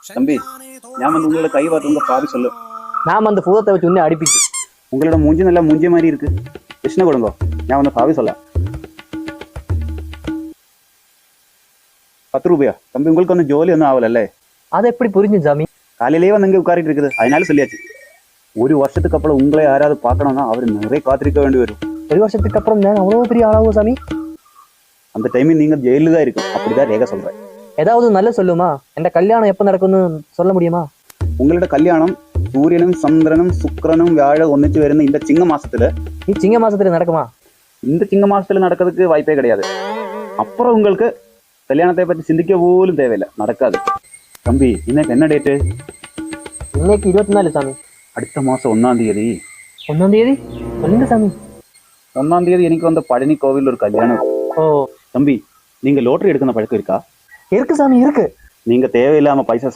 தம்பி, ഞാൻ வந்து உங்களோட கை பார்த்து உங்க பாவி சொல்லு. நாம அந்த பூதத்தை வச்சு உன்னை அடிப்பிச்சு. உங்களோட மூஞ்சி நல்லா மூஞ்சி மாதிரி இருக்கு. கிருஷ்ண கொடுங்கோ, ഞാൻ வந்து பாவி சொல்ல. 10 ரூபாயா? தம்பி, உங்களுக்கு ஒன்றும் ஜோலி ஒன்றும் ஆகலல்லே? அதை எப்படி புரிஞ்சு சாமி? காலையிலேயே வந்து இங்கே உட்காரிட்டு இருக்குது, அதனால சொல்லியாச்சு. ஒரு வருஷத்துக்கு அப்புறம் உங்களை யாராவது பார்க்கணும்னா அவர் நிறைய காத்திருக்க வேண்டி வரும். ஒரு வருஷத்துக்கு அப்புறம் நான் அவ்வளவு பெரிய ஆளாகும் சாமி? அந்த டைமில் நீங்க ஜெயிலு தான் இருக்கும், அப்படிதான் ரேகா சொல்றேன். ஏதாவது நல்ல சொல்லுமா? என் கல்யாணம் எப்ப நடக்கும்னு சொல்ல முடியுமா? உங்களோட கல்யாணம் சூரியனும் சந்திரனும் சுக்கிரனும் வியாழ ஒന്നിச்சு வருന്ന இந்த சிங்க மாசத்துல. நீ சிங்க மாசத்துல நடக்குமா? இந்த சிங்க மாசத்துல நடக்கிறதுக்கு வாய்ப்பே கிடையாது. அப்புறம் உங்களுக்கு கல்யாணத்தை பற்றி சிந்திக்க போலும் தேவையில்லை, நடக்காது. தம்பி, இன்னைக்கு என்ன டேட்டு? இன்னைக்கு 24 சாமி. அடுத்த மாசம் 1ஆம் தேதி. 1ஆம் தேதி? சொல்லுங்க சாமி. 1ஆம் தேதி எனக்கு வந்து பழனி கோவில் ஒரு கல்யாணம். ஓ தம்பி, நீங்க லோட்டரி எடுக்கிற பழக்கம் இருக்கா? இருக்கு சாமி, இருக்கு. நீங்க தேவையில்லாம பைசா